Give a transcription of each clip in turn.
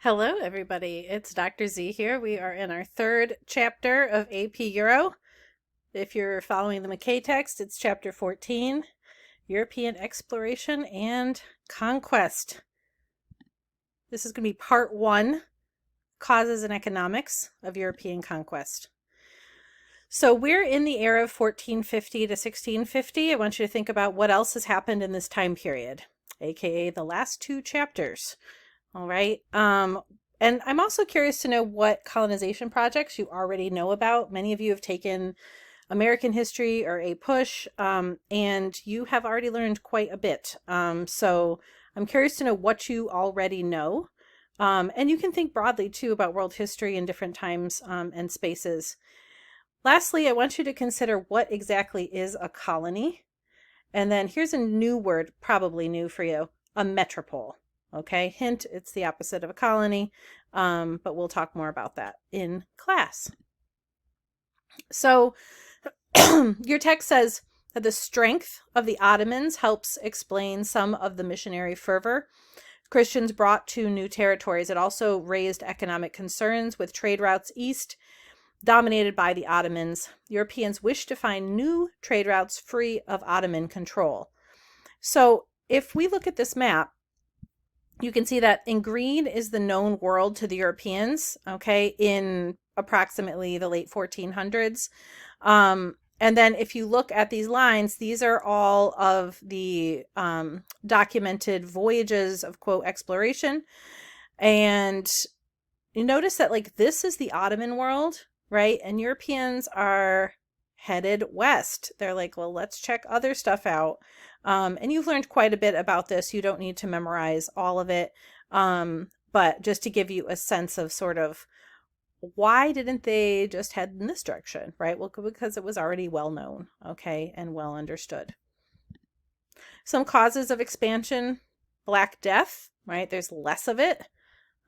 Hello, everybody. It's Dr. Z here. We are in our third chapter of AP Euro. If you're following the McKay text, it's chapter 14, European Exploration and Conquest. This is going to be part 1, Causes and Economics of European Conquest. So we're in the era of 1450 to 1650. I want you to think about what else has happened in this time period, aka the last 2 chapters. All right. And I'm also curious to know what colonization projects you already know about. Many of you have taken American history or a push, and you have already learned quite a bit. So I'm curious to know what you already know. And you can think broadly too about world history in different times and spaces. Lastly, I want you to consider what exactly is a colony. And then here's a new word, probably new for you, a metropole. Okay, hint, it's the opposite of a colony, but we'll talk more about that in class. So your text says that the strength of the Ottomans helps explain some of the missionary fervor Christians brought to new territories. It also raised economic concerns with trade routes east dominated by the Ottomans. Europeans wished to find new trade routes free of Ottoman control. So if we look at this map, you can see that in green is the known world to the Europeans, okay, in approximately the late 1400s. And then if you look at these lines, these are all of the documented voyages of, quote, exploration. And you notice that, like, this is the Ottoman world, right? And Europeans are headed west. They're like, well, let's check other stuff out. And you've learned quite a bit about this. You don't need to memorize all of it. But just to give you a sense of sort of why didn't they just head in this direction, right? Well, because it was already well known, okay, and well understood. Some causes of expansion: Black Death, right? There's less of it,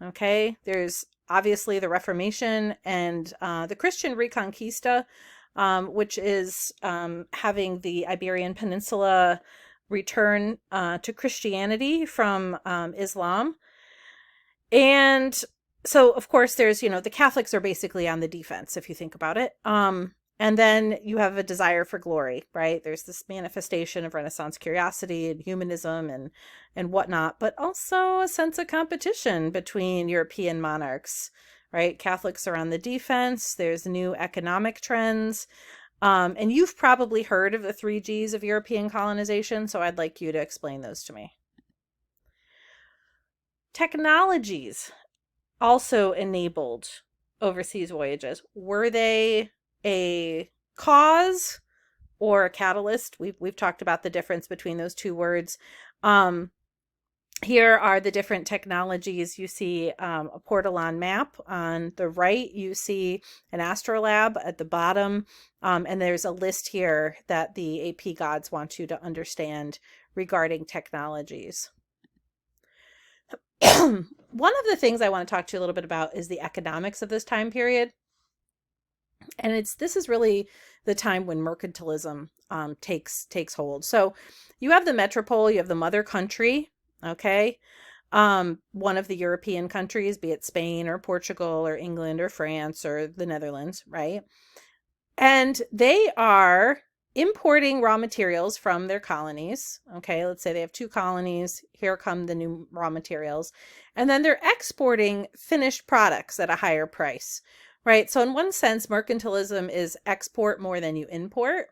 okay? There's obviously the Reformation and the Christian Reconquista, which is having the Iberian Peninsula return to Christianity from Islam. And so, of course, there's, the Catholics are basically on the defense, if you think about it. And then you have a desire for glory, right? There's this manifestation of Renaissance curiosity and humanism and whatnot, but also a sense of competition between European monarchs, right? Catholics are on the defense. There's new economic trends. And you've probably heard of the 3 Gs of European colonization, so I'd like you to explain those to me. Technologies also enabled overseas voyages. Were they a cause or a catalyst? We've talked about the difference between those 2 words. Here are the different technologies. You see a Portolan map on the right. You see an astrolabe at the bottom. And there's a list here that the AP gods want you to understand regarding technologies. One of the things I want to talk to you a little bit about is the economics of this time period. And this is really the time when mercantilism takes hold. So you have the metropole, you have the mother country, okay? One of the European countries, be it Spain or Portugal or England or France or the Netherlands, right? And they are importing raw materials from their colonies. Okay, let's say they have 2 colonies. Here come the new raw materials. And then they're exporting finished products at a higher price, right? So in one sense, mercantilism is export more than you import.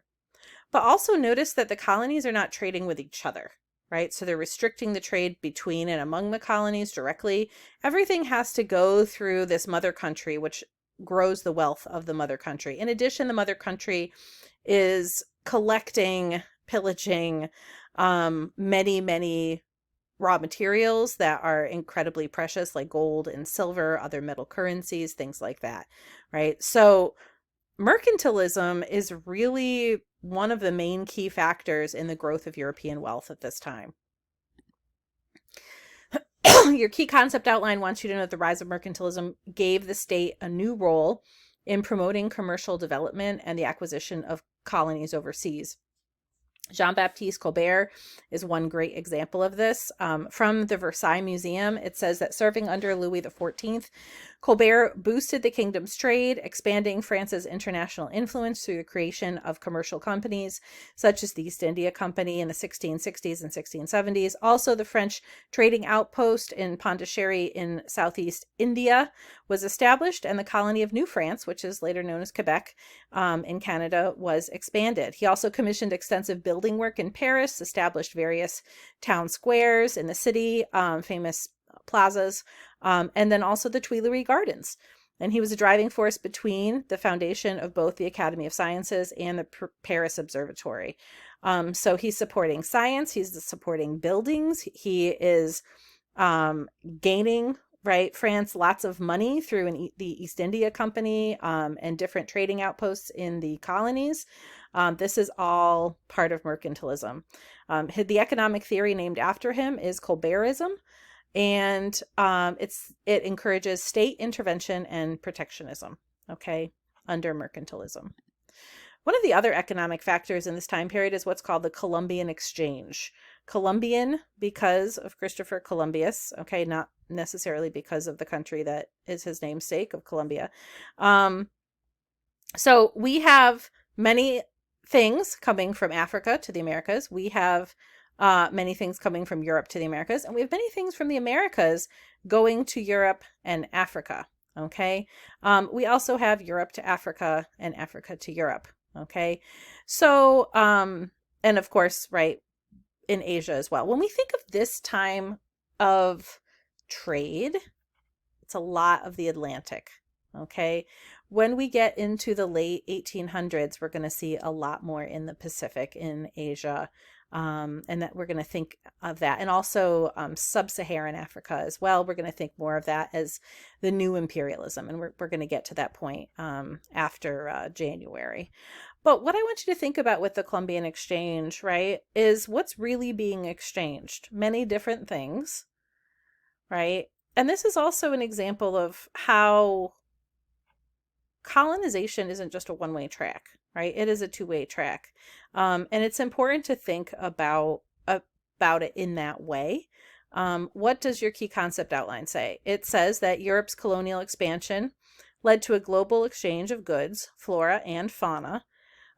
But also notice that the colonies are not trading with each other, right? So they're restricting the trade between and among the colonies directly. Everything has to go through this mother country, which grows the wealth of the mother country. In addition, the mother country is collecting, pillaging many raw materials that are incredibly precious, like gold and silver, other metal currencies, things like that, right? So mercantilism is really one of the main key factors in the growth of European wealth at this time. Your key concept outline wants you to know that the rise of mercantilism gave the state a new role in promoting commercial development and the acquisition of colonies overseas. Jean-Baptiste Colbert is one great example of this. From the Versailles Museum, it says that serving under Louis XIV, Colbert boosted the kingdom's trade, expanding France's international influence through the creation of commercial companies, such as the East India Company in the 1660s and 1670s. Also, the French trading outpost in Pondicherry in southeast India was established, and the colony of New France, which is later known as Quebec, in Canada, was expanded. He also commissioned extensive building work in Paris, established various town squares in the city, famous plazas, and then also the Tuileries Gardens. And he was a driving force between the foundation of both the Academy of Sciences and the Paris Observatory. So he's supporting science, he's supporting buildings, he is gaining, right, France lots of money through the East India Company and different trading outposts in the colonies. This is all part of mercantilism. The economic theory named after him is Colbertism, and it encourages state intervention and protectionism, okay, under mercantilism. One of the other economic factors in this time period is what's called the Columbian Exchange. Columbian because of Christopher Columbus, okay, not necessarily because of the country that is his namesake of Colombia. So we have many things coming from Africa to the Americas. We have many things coming from Europe to the Americas, and we have many things from the Americas going to Europe and Africa, okay? We also have Europe to Africa and Africa to Europe, okay? So, and of course, right, in Asia as well. When we think of this time of trade, it's a lot of the Atlantic, okay? When we get into the late 1800s, we're going to see a lot more in the Pacific, in Asia, and that we're going to think of that. And also sub-Saharan Africa as well. We're going to think more of that as the new imperialism. And we're going to get to that point after January. But what I want you to think about with the Columbian Exchange, right, is what's really being exchanged. Many different things, right? And this is also an example of how colonization isn't just a one-way track, right? It is a two-way track. And it's important to think about it in that way. What does your key concept outline say? It says that Europe's colonial expansion led to a global exchange of goods, flora, and fauna,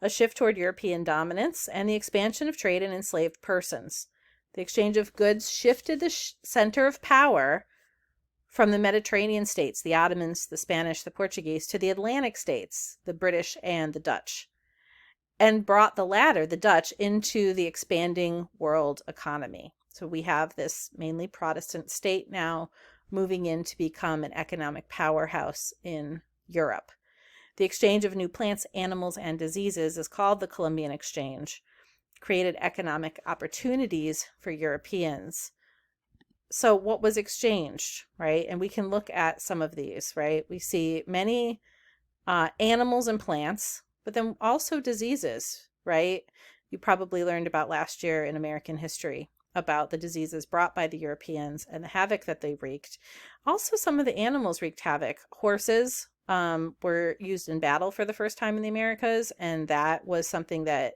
a shift toward European dominance, and the expansion of trade in enslaved persons. The exchange of goods shifted the center of power from the Mediterranean states, the Ottomans, the Spanish, the Portuguese, to the Atlantic states, the British and the Dutch, and brought the latter, the Dutch, into the expanding world economy. So we have this mainly Protestant state now moving in to become an economic powerhouse in Europe. The exchange of new plants, animals, and diseases is called the Columbian Exchange, created economic opportunities for Europeans. So what was exchanged, right? And we can look at some of these, right? We see many animals and plants, but then also diseases, right? You probably learned about last year in American history about the diseases brought by the Europeans and the havoc that they wreaked. Also, some of the animals wreaked havoc. Horses were used in battle for the first time in the Americas, and that was something that,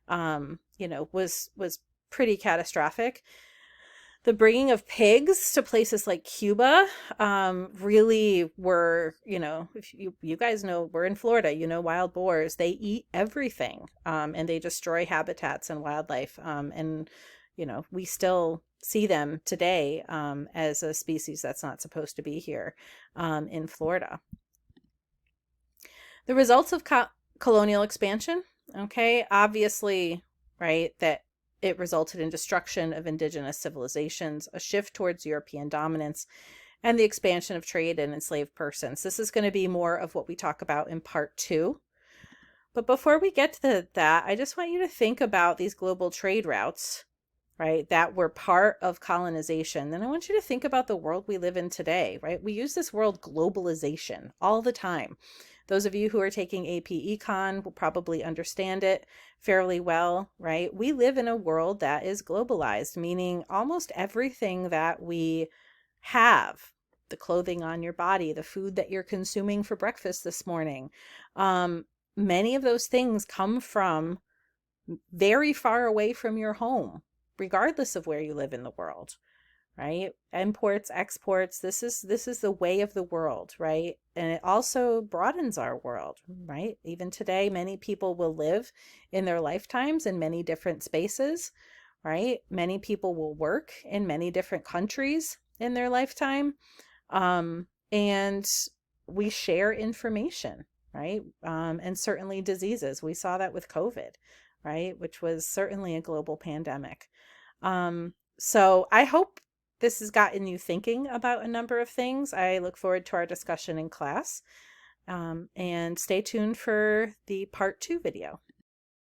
was pretty catastrophic. The bringing of pigs to places like Cuba really were, if you guys know, we're in Florida, wild boars, they eat everything and they destroy habitats and wildlife. And, we still see them today as a species that's not supposed to be here in Florida. The results of colonial expansion, okay, obviously, right, that it resulted in destruction of indigenous civilizations, a shift towards European dominance, and the expansion of trade in enslaved persons. This is going to be more of what we talk about in part 2. But before we get to that, I just want you to think about these global trade routes, right, that were part of colonization. Then I want you to think about the world we live in today, right? We use this word globalization all the time. Those of you who are taking AP Econ will probably understand it fairly well, right? We live in a world that is globalized, meaning almost everything that we have, the clothing on your body, the food that you're consuming for breakfast this morning, many of those things come from very far away from your home, regardless of where you live in the world, right? Imports, exports, this is the way of the world, right? And it also broadens our world, right? Even today, many people will live in their lifetimes in many different spaces, right? Many people will work in many different countries in their lifetime. And we share information, right? And certainly diseases. We saw that with COVID, right? Which was certainly a global pandemic. So I hope this has gotten you thinking about a number of things. I look forward to our discussion in class. And stay tuned for the part 2 video.